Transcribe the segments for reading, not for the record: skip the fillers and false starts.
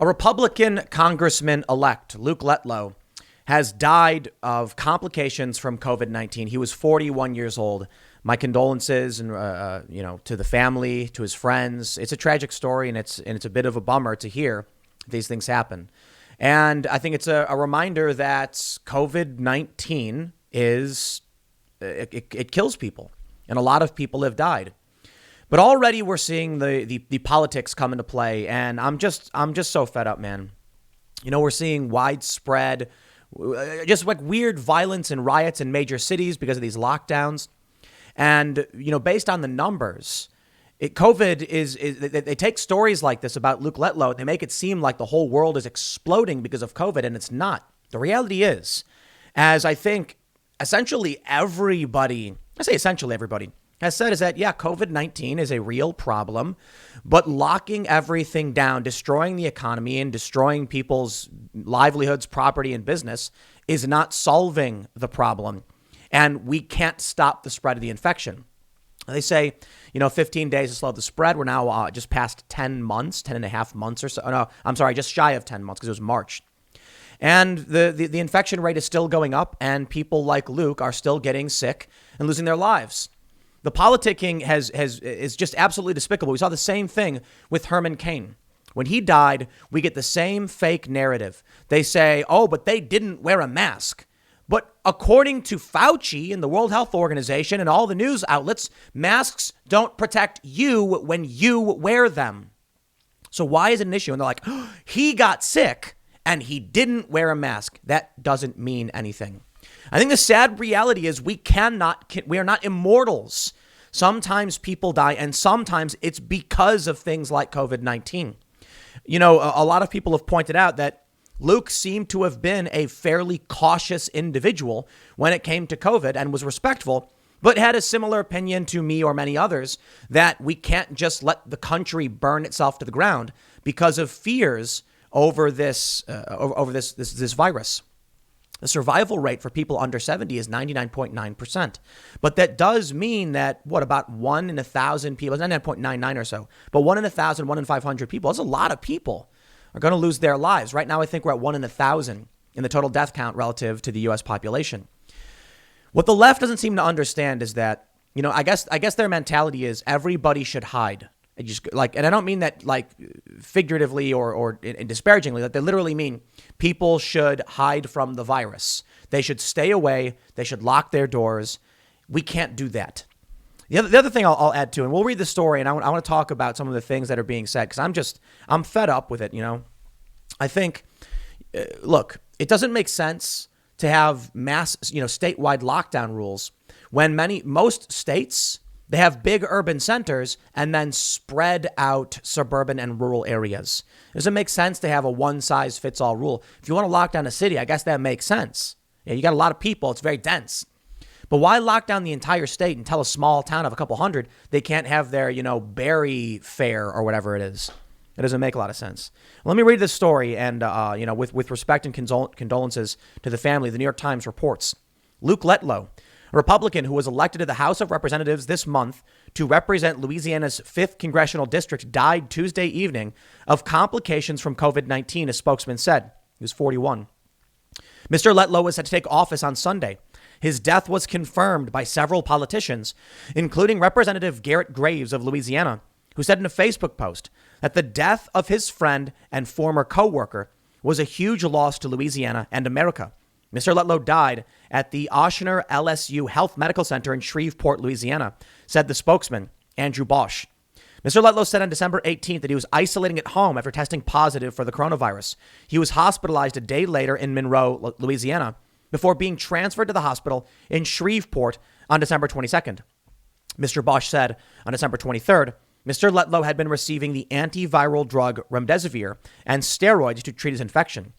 A Republican Congressman-elect, Luke Letlow, has died of complications from COVID-19. He was 41 years old. My condolences, and to the family, to his friends. It's a tragic story, and it's a bit of a bummer to hear these things happen. And I think it's a reminder that COVID-19 it kills people, and a lot of people have died. But already we're seeing the politics come into play, and I'm just so fed up, man. We're seeing widespread, just like weird violence and riots in major cities because of these lockdowns. And, based on the numbers, COVID they take stories like this about Luke Letlow, and they make it seem like the whole world is exploding because of COVID, and it's not. The reality is, as I think essentially everybody has said, is that, yeah, COVID-19 is a real problem, but locking everything down, destroying the economy and destroying people's livelihoods, property, and business is not solving the problem. And we can't stop the spread of the infection. They say, 15 days to slow the spread. We're now just past 10 and a half months or so. Oh, no, I'm sorry, just shy of 10 months because it was March. And the infection rate is still going up, and people like Luke are still getting sick and losing their lives. The politicking is just absolutely despicable. We saw the same thing with Herman Cain. When he died, we get the same fake narrative. They say, oh, but they didn't wear a mask. But according to Fauci and the World Health Organization and all the news outlets, masks don't protect you when you wear them. So why is it an issue? And they're like, oh, he got sick and he didn't wear a mask. That doesn't mean anything. I think the sad reality is we are not immortals. Sometimes people die, and sometimes it's because of things like COVID-19. A lot of people have pointed out that Luke seemed to have been a fairly cautious individual when it came to COVID and was respectful, but had a similar opinion to me or many others that we can't just let the country burn itself to the ground because of fears over this virus. The survival rate for people under 70 is 99.9%. But that does mean that, about 1 in 1,000 people, 99.99 or so, but 1 in 1,000, 1 in 500 people, that's a lot of people are going to lose their lives. Right now, I think we're at 1 in 1,000 in the total death count relative to the U.S. population. What the left doesn't seem to understand is that, I guess their mentality is everybody should hide. And I don't mean that figuratively or disparagingly. That they literally mean people should hide from the virus. They should stay away. They should lock their doors. We can't do that. The other thing I'll add to, and we'll read the story, and I want to talk about some of the things that are being said because I'm fed up with it. I think, look, it doesn't make sense to have mass, statewide lockdown rules when most states, they have big urban centers and then spread out suburban and rural areas. Does it make sense to have a one-size-fits-all rule? If you want to lock down a city, I guess that makes sense. Yeah, you got a lot of people. It's very dense. But why lock down the entire state and tell a small town of a couple hundred they can't have their, berry fair or whatever it is? It doesn't make a lot of sense. Well, let me read this story. And, with respect and condolences to the family, the New York Times reports Luke Letlow, a Republican who was elected to the House of Representatives this month to represent Louisiana's 5th congressional district, died Tuesday evening of complications from COVID-19, a spokesman said. He was 41. Mr. Letlow was set to take office on Sunday. His death was confirmed by several politicians, including Representative Garrett Graves of Louisiana, who said in a Facebook post that the death of his friend and former co-worker was a huge loss to Louisiana and America. Mr. Letlow died at the Ochsner LSU Health Medical Center in Shreveport, Louisiana, said the spokesman, Andrew Bosch. Mr. Letlow said on December 18th that he was isolating at home after testing positive for the coronavirus. He was hospitalized a day later in Monroe, Louisiana, before being transferred to the hospital in Shreveport on December 22nd. Mr. Bosch said on December 23rd, Mr. Letlow had been receiving the antiviral drug remdesivir and steroids to treat his infection.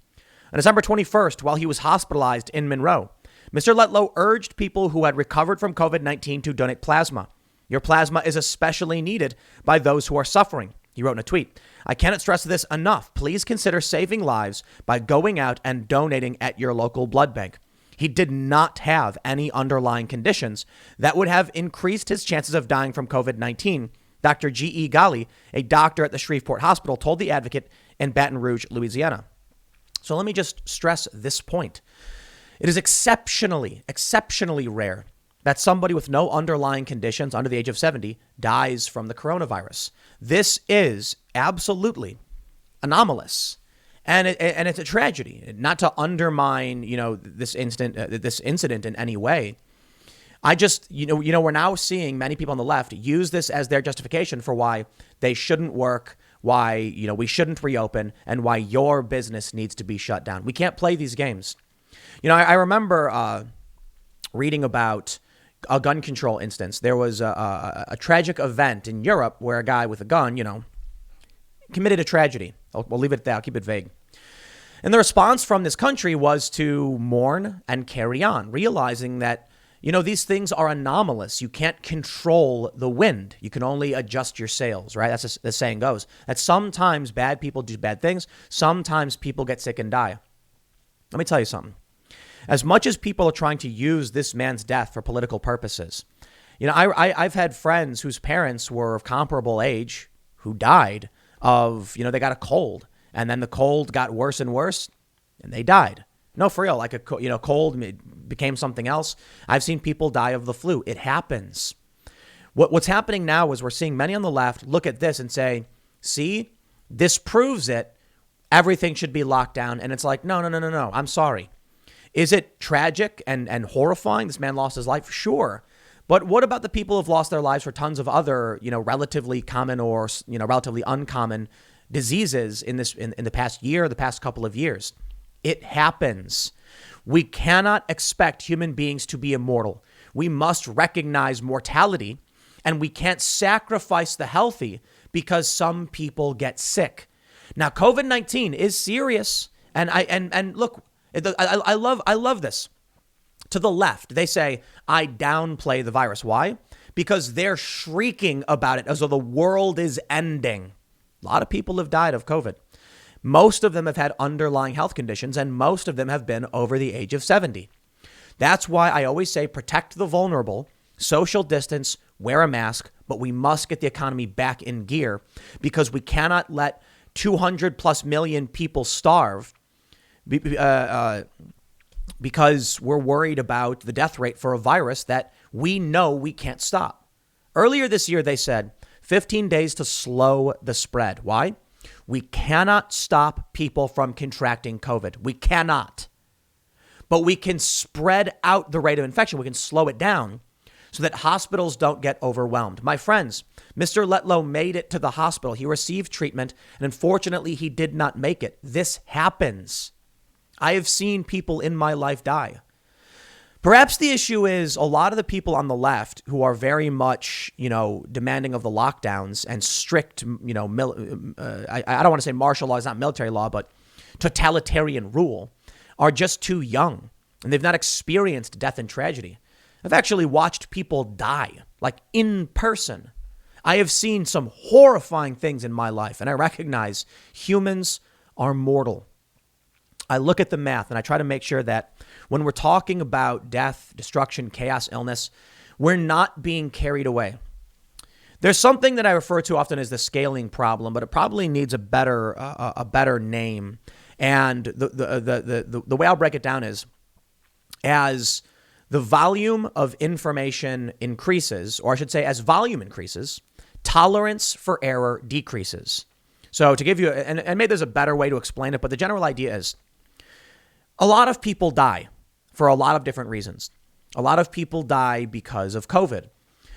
On December 21st, while he was hospitalized in Monroe, Mr. Letlow urged people who had recovered from COVID-19 to donate plasma. Your plasma is especially needed by those who are suffering, he wrote in a tweet. I cannot stress this enough. Please consider saving lives by going out and donating at your local blood bank. He did not have any underlying conditions that would have increased his chances of dying from COVID-19. Dr. G.E. Ghali, a doctor at the Shreveport Hospital, told The Advocate in Baton Rouge, Louisiana. So let me just stress this point. It is exceptionally rare that somebody with no underlying conditions under the age of 70 dies from the coronavirus. This is absolutely anomalous. And it's a tragedy. Not to undermine, this incident in any way. I just, we're now seeing many people on the left use this as their justification for why they shouldn't work, why, we shouldn't reopen, and why your business needs to be shut down. We can't play these games. I remember reading about a gun control instance. There was a tragic event in Europe where a guy with a gun, committed a tragedy. We'll leave it at that. I'll keep it vague. And the response from this country was to mourn and carry on, realizing that, these things are anomalous. You can't control the wind. You can only adjust your sails, right? That's the saying goes. That sometimes bad people do bad things. Sometimes people get sick and die. Let me tell you something. As much as people are trying to use this man's death for political purposes, I've had friends whose parents were of comparable age who died of, they got a cold, and then the cold got worse and worse, and they died. No, for real, like cold became something else. I've seen people die of the flu. It happens. What's happening now is we're seeing many on the left look at this and say, see, this proves it. Everything should be locked down. And it's like, no. I'm sorry. Is it tragic and horrifying? This man lost his life? Sure. But what about the people who've lost their lives for tons of other, relatively common or, relatively uncommon diseases in the past year, the past couple of years? It happens. We cannot expect human beings to be immortal. We must recognize mortality, and we can't sacrifice the healthy because some people get sick. Now, COVID-19 is serious, and look, I love this. To the left, they say, I downplay the virus. Why? Because they're shrieking about it as though the world is ending. A lot of people have died of COVID. Most of them have had underlying health conditions, and most of them have been over the age of 70. That's why I always say protect the vulnerable, social distance, wear a mask, but we must get the economy back in gear because we cannot let 200 plus million people starve because we're worried about the death rate for a virus that we know we can't stop. Earlier this year, they said 15 days to slow the spread. Why? We cannot stop people from contracting COVID. We cannot. But we can spread out the rate of infection. We can slow it down so that hospitals don't get overwhelmed. My friends, Mr. Letlow made it to the hospital. He received treatment, and unfortunately, he did not make it. This happens. I have seen people in my life die. Perhaps the issue is a lot of the people on the left who are very much, demanding of the lockdowns and strict, I don't want to say martial law, it's not military law, but totalitarian rule, are just too young and they've not experienced death and tragedy. I've actually watched people die, like in person. I have seen some horrifying things in my life, and I recognize humans are mortal. I look at the math and I try to make sure that when we're talking about death, destruction, chaos, illness, we're not being carried away. There's something that I refer to often as the scaling problem, but it probably needs a better name. And the way I'll break it down is as the volume of information increases, or I should say as volume increases, tolerance for error decreases. So to give you, and maybe there's a better way to explain it, but the general idea is a lot of people die for a lot of different reasons. A lot of people die because of COVID.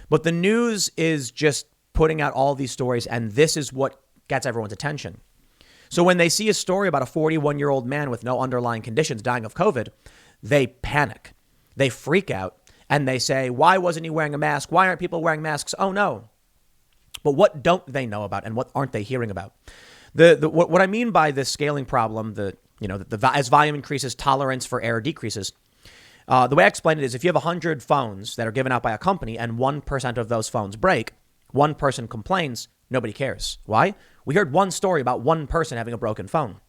But the news is just putting out all these stories, and this is what gets everyone's attention. So when they see a story about a 41-year-old man with no underlying conditions dying of COVID, they panic. They freak out, and they say, why wasn't he wearing a mask? Why aren't people wearing masks? Oh, no. But what don't they know about, and what aren't they hearing about? What I mean by this scaling problem, as volume increases, tolerance for error decreases. The way I explain it is if you have 100 phones that are given out by a company and 1% of those phones break, one person complains, nobody cares. Why? We heard one story about one person having a broken phone.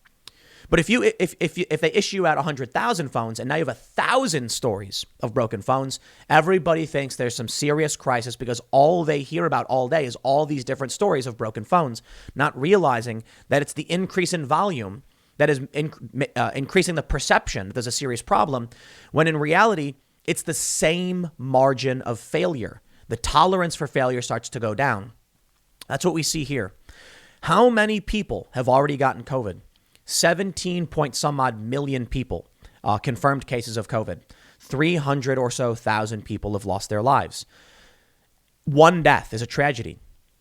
But if they issue out 100,000 phones and now you have 1,000 stories of broken phones, everybody thinks there's some serious crisis because all they hear about all day is all these different stories of broken phones, not realizing that it's the increase in volume that is increasing the perception that there's a serious problem, when in reality, it's the same margin of failure. The tolerance for failure starts to go down. That's what we see here. How many people have already gotten COVID? 17 point some odd million people, confirmed cases of COVID. 300 or so thousand people have lost their lives. One death is a tragedy.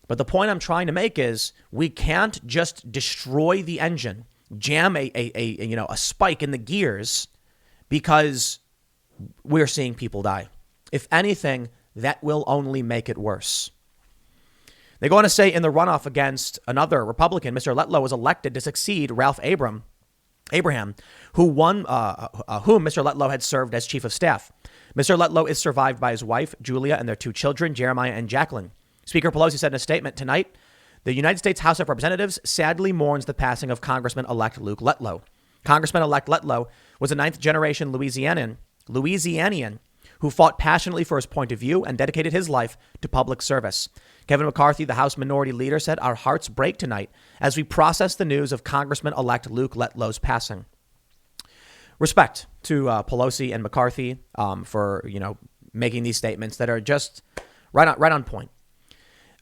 But the point I'm trying to make is we can't just destroy the engine, jam a spike in the gears because we're seeing people die. If anything, that will only make it worse. They go on to say in the runoff against another Republican, Mr. Letlow was elected to succeed Ralph Abraham, whom Mr. Letlow had served as chief of staff. Mr. Letlow is survived by his wife, Julia, and their two children, Jeremiah and Jacqueline. Speaker Pelosi said in a statement tonight, the United States House of Representatives sadly mourns the passing of Congressman-elect Luke Letlow. Congressman-elect Letlow was a ninth-generation Louisianian who fought passionately for his point of view and dedicated his life to public service. Kevin McCarthy, the House Minority Leader, said, our hearts break tonight as we process the news of Congressman-elect Luke Letlow's passing. Respect to Pelosi and McCarthy for, making these statements that are just right on point.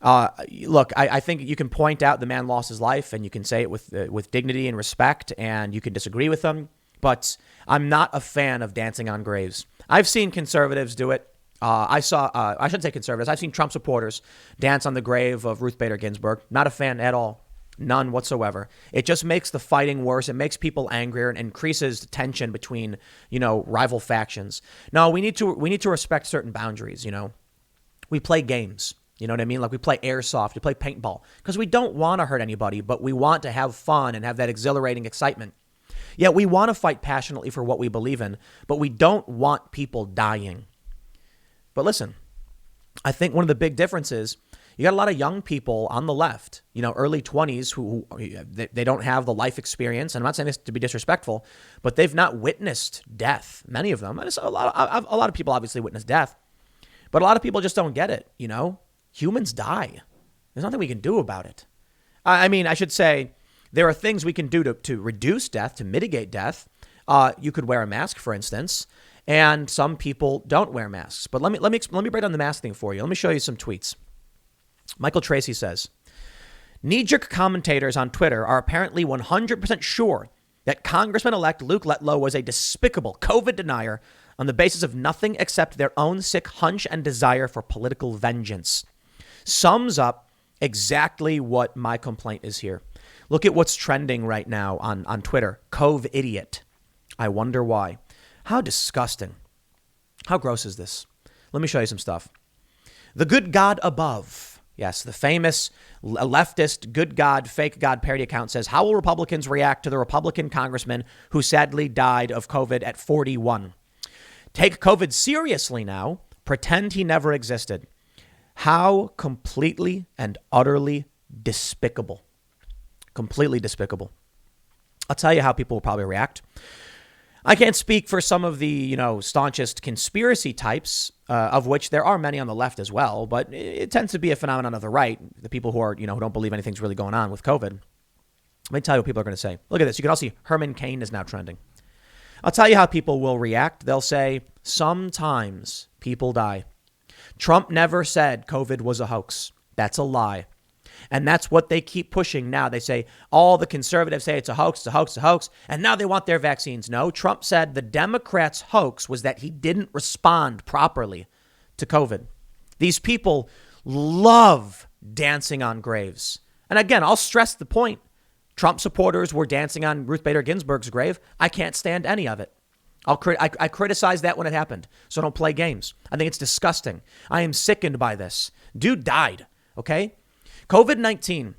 Look, I think you can point out the man lost his life and you can say it with dignity and respect and you can disagree with them. But I'm not a fan of dancing on graves. I've seen conservatives do it. I shouldn't say conservatives. I've seen Trump supporters dance on the grave of Ruth Bader Ginsburg. Not a fan at all. None whatsoever. It just makes the fighting worse. It makes people angrier and increases tension between, rival factions. No, we need to respect certain boundaries. We play games. You know what I mean? Like we play airsoft, we play paintball because we don't want to hurt anybody, but we want to have fun and have that exhilarating excitement. Yeah, we want to fight passionately for what we believe in, but we don't want people dying. But listen, I think one of the big differences, you got a lot of young people on the left, early 20s who they don't have the life experience. And I'm not saying this to be disrespectful, but they've not witnessed death. Many of them. And a lot of people obviously witness death, but a lot of people just don't get it. Humans die. There's nothing we can do about it. I should say there are things we can do to reduce death, to mitigate death. You could wear a mask, for instance, and some people don't wear masks. But let me break down the mask thing for you. Let me show you some tweets. Michael Tracy says, knee-jerk commentators on Twitter are apparently 100% sure that Congressman-elect Luke Letlow was a despicable COVID denier on the basis of nothing except their own sick hunch and desire for political vengeance. Sums up exactly what my complaint is here. Look at what's trending right now on Twitter. Cove idiot. I wonder why. How disgusting. How gross is this? Let me show you some stuff. The good God above. Yes, the famous leftist good God, fake God parody account says, how will Republicans react to the Republican congressman who sadly died of COVID at 41? Take COVID seriously now. Pretend he never existed. How completely and utterly despicable. Completely despicable. I'll tell you how people will probably react. I can't speak for some of the, staunchest conspiracy types, of which there are many on the left as well, but it tends to be a phenomenon of the right, the people who are, who don't believe anything's really going on with COVID. Let me tell you what people are going to say. Look at this. You can also see Herman Cain is now trending. I'll tell you how people will react. They'll say, sometimes people die. Trump never said COVID was a hoax. That's a lie. And that's what they keep pushing now. They say all the conservatives say it's a hoax, it's a hoax, it's a hoax. And now they want their vaccines. No, Trump said the Democrats' hoax was that he didn't respond properly to COVID. These people love dancing on graves. And again, I'll stress the point. Trump supporters were dancing on Ruth Bader Ginsburg's grave. I can't stand any of it. I criticized that when it happened. So don't play games. I think it's disgusting. I am sickened by this. Dude died. Okay. COVID-19.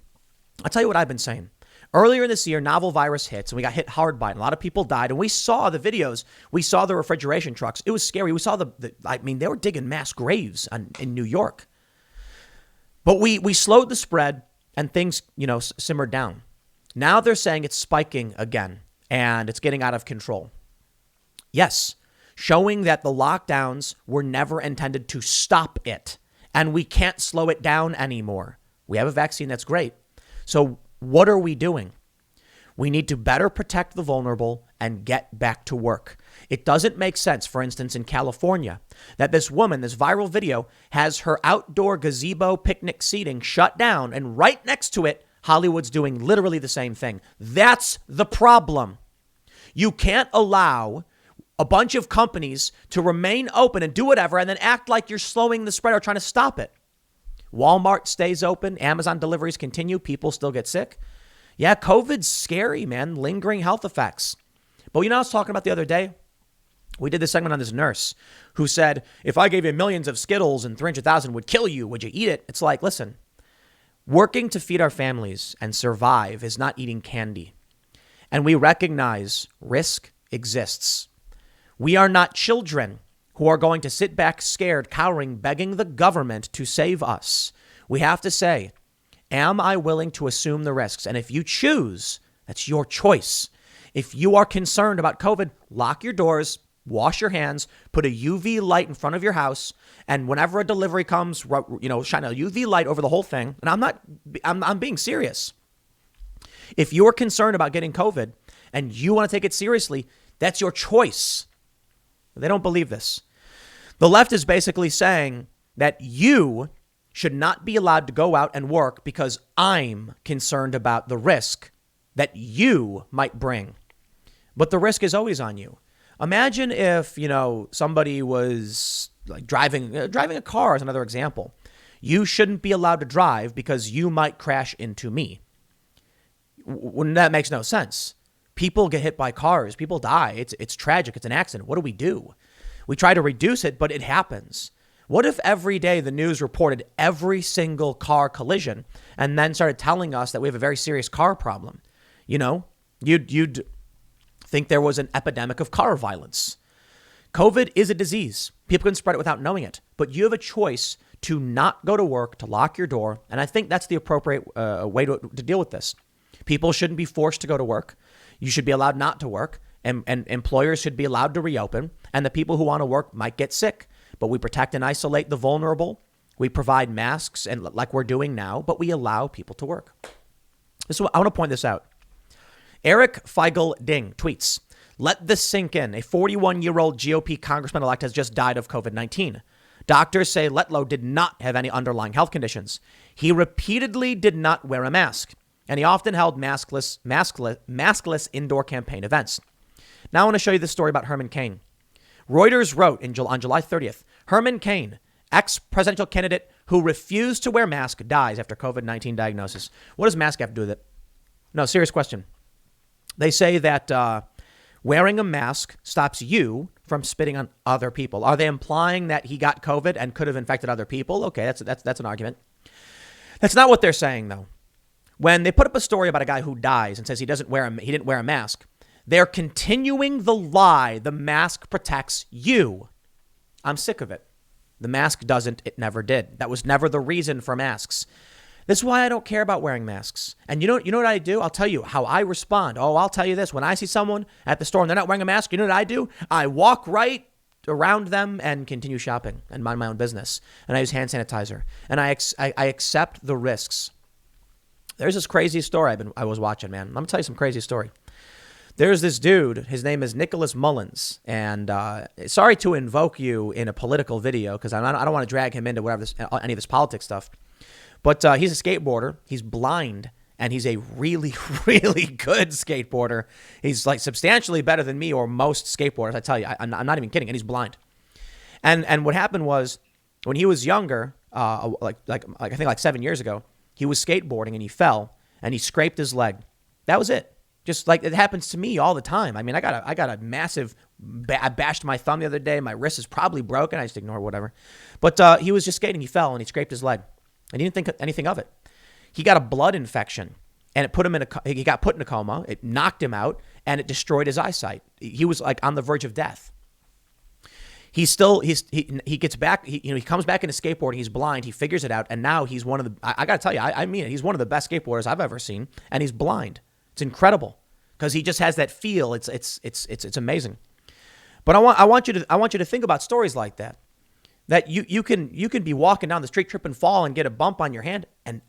I'll tell you what I've been saying. Earlier in this year, novel virus hits and we got hit hard by it. A lot of people died and we saw the videos. We saw the refrigeration trucks. It was scary. We saw they were digging mass graves in New York. But we slowed the spread and things, simmered down. Now they're saying it's spiking again. and it's getting out of control. Yes, showing that the lockdowns were never intended to stop it, and we can't slow it down anymore. We have a vaccine, that's great. So what are we doing? We need to better protect the vulnerable and get back to work. It doesn't make sense, for instance, in California, that this woman, this viral video, has her outdoor gazebo picnic seating shut down, and right next to it, Hollywood's doing literally the same thing. That's the problem. You can't allow a bunch of companies to remain open and do whatever and then act like you're slowing the spread or trying to stop it. Walmart stays open. Amazon deliveries continue. People still get sick. Yeah, COVID's scary, man. Lingering health effects. But you know what I was talking about the other day? We did this segment on this nurse who said, if I gave you millions of Skittles and 300,000 would kill you, would you eat it? It's like, listen, working to feed our families and survive is not eating candy. And we recognize risk exists. We are not children who are going to sit back scared, cowering, begging the government to save us. We have to say, am I willing to assume the risks? And if you choose, that's your choice. If you are concerned about COVID, lock your doors, wash your hands, put a UV light in front of your house, and whenever a delivery comes, shine a UV light over the whole thing. And I'm being serious. If you're concerned about getting COVID and you want to take it seriously, that's your choice. They don't believe this. The left is basically saying that you should not be allowed to go out and work because I'm concerned about the risk that you might bring. But the risk is always on you. Imagine if, somebody was like driving a car as another example. You shouldn't be allowed to drive because you might crash into me. When that makes no sense. People get hit by cars. People die. It's tragic. It's an accident. What do? We try to reduce it, but it happens. What if every day the news reported every single car collision and then started telling us that we have a very serious car problem? You'd think there was an epidemic of car violence. COVID is a disease. People can spread it without knowing it, but you have a choice to not go to work, to lock your door. And I think that's the appropriate way to deal with this. People shouldn't be forced to go to work. You should be allowed not to work, and employers should be allowed to reopen. And the people who want to work might get sick, but we protect and isolate the vulnerable. We provide masks, and like we're doing now, but we allow people to work. I want to point this out. Eric Feigl-Ding tweets, "Let this sink in. A 41-year-old GOP congressman-elect has just died of COVID-19. Doctors say Letlow did not have any underlying health conditions. He repeatedly did not wear a mask, and he often held maskless indoor campaign events." Now I want to show you this story about Herman Cain. Reuters wrote on July 30th, Herman Cain, ex-presidential candidate who refused to wear mask, dies after COVID-19 diagnosis. What does mask have to do with it? No, serious question. They say that wearing a mask stops you from spitting on other people. Are they implying that he got COVID and could have infected other people? Okay, that's an argument. That's not what they're saying, though. When they put up a story about a guy who dies and says he didn't wear a mask, they're continuing the lie. The mask protects you. I'm sick of it. The mask doesn't. It never did. That was never the reason for masks. This is why I don't care about wearing masks. And you know what I do? I'll tell you how I respond. I'll tell you this. When I see someone at the store and they're not wearing a mask, you know what I do? I walk right around them and continue shopping and mind my own business. And I use hand sanitizer. And I accept the risks. There's this crazy story I was watching, man. I'm going to tell you some crazy story. There's this dude. His name is Nicholas Mullins. And sorry to invoke you in a political video because I don't want to drag him into any of this politics stuff. But he's a skateboarder. He's blind, and he's a really, really good skateboarder. He's like substantially better than me or most skateboarders. I tell you, I'm not even kidding. And he's blind. And what happened was when he was younger, I think like 7 years ago, he was skateboarding and he fell and he scraped his leg. That was it. Just like it happens to me all the time. I mean, I got a massive. I bashed my thumb the other day. My wrist is probably broken. I just ignore whatever. But he was just skating. He fell and he scraped his leg. And he didn't think anything of it. He got a blood infection and it put him he got put in a coma. It knocked him out and it destroyed his eyesight. He was like on the verge of death. He gets back. He comes back into skateboarding. He's blind. He figures it out. And now he's one of the, I got to tell you, I mean it. He's one of the best skateboarders I've ever seen. And he's blind. It's incredible. because he just has that feel. It's amazing. But I want you to think about stories like that. That you can be walking down the street, trip and fall, and get a bump on your hand and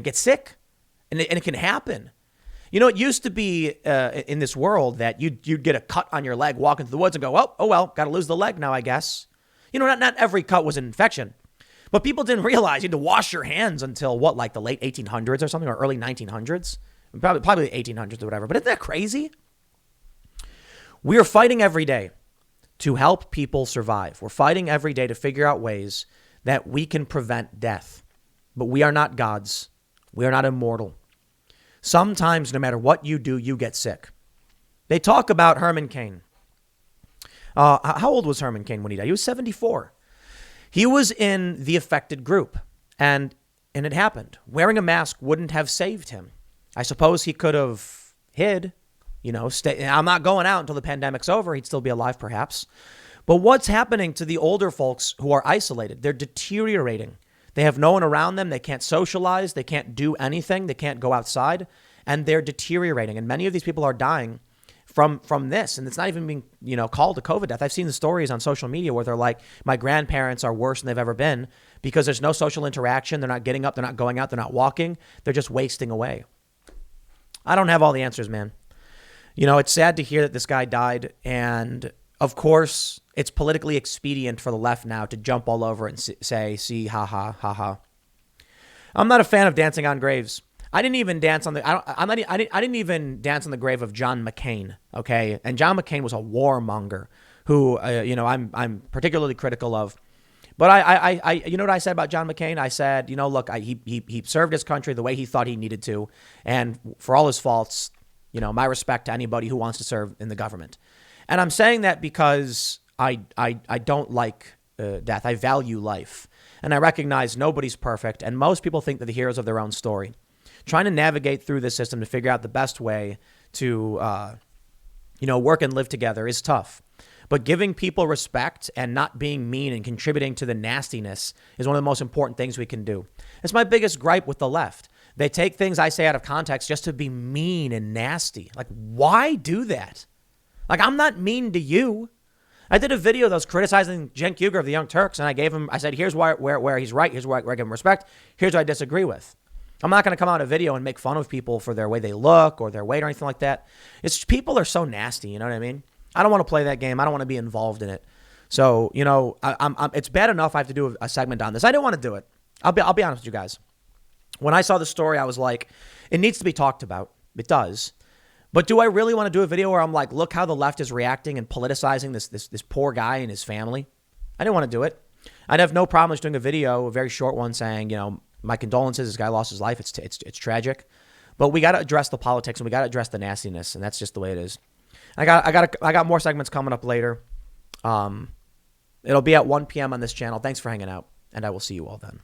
get sick, and it can happen. You know, it used to be in this world that you'd get a cut on your leg walking through the woods and go, oh well, got to lose the leg now, I guess. You know, not every cut was an infection, but people didn't realize you had to wash your hands until like the late 1800s or something, or early 1900s, probably the 1800s or whatever. But isn't that crazy? We are fighting every day to help people survive. We're fighting every day to figure out ways that we can prevent death. But we are not gods. We are not immortal. Sometimes, no matter what you do, you get sick. They talk about Herman Cain. How old was Herman Cain when he died? He was 74. He was in the affected group, and it happened. Wearing a mask wouldn't have saved him. I suppose he could have hid. You know, I'm not going out until the pandemic's over. He'd still be alive, perhaps. But what's happening to the older folks who are isolated? They're deteriorating. They have no one around them. They can't socialize. They can't do anything. They can't go outside. And they're deteriorating. And many of these people are dying from this. And it's not even being, called a COVID death. I've seen the stories on social media where they're like, my grandparents are worse than they've ever been because there's no social interaction. They're not getting up. They're not going out. They're not walking. They're just wasting away. I don't have all the answers, man. You know, it's sad to hear that this guy died. And of course, it's politically expedient for the left now to jump all over and say, see, ha, ha, ha, ha. I'm not a fan of dancing on graves. I didn't even dance on I didn't even dance on the grave of John McCain. Okay. And John McCain was a warmonger who, I'm particularly critical of. But I you know what I said about John McCain? I said, look, he served his country the way he thought he needed to. And for all his faults, my respect to anybody who wants to serve in the government. And I'm saying that because I don't like death. I value life. And I recognize nobody's perfect. And most people think they're the heroes of their own story. Trying to navigate through this system to figure out the best way to, work and live together is tough. But giving people respect and not being mean and contributing to the nastiness is one of the most important things we can do. It's my biggest gripe with the left. They take things I say out of context just to be mean and nasty. Like, why do that? Like, I'm not mean to you. I did a video that was criticizing Cenk Uygur of the Young Turks, and I said, here's where he's right. Here's where I give him respect. Here's what I disagree with. I'm not going to come out in a video and make fun of people for their way they look or their weight or anything like that. It's people are so nasty. You know what I mean? I don't want to play that game. I don't want to be involved in it. So, it's bad enough I have to do a segment on this. I didn't want to do it. I'll be honest with you guys. When I saw the story, I was like, it needs to be talked about. It does. But do I really want to do a video where I'm like, look how the left is reacting and politicizing this poor guy and his family? I didn't want to do it. I'd have no problem just doing a video, a very short one, saying, my condolences. This guy lost his life. It's tragic. But we got to address the politics and we got to address the nastiness, and that's just the way it is. I got more segments coming up later. It'll be at 1 p.m. on this channel. Thanks for hanging out, and I will see you all then.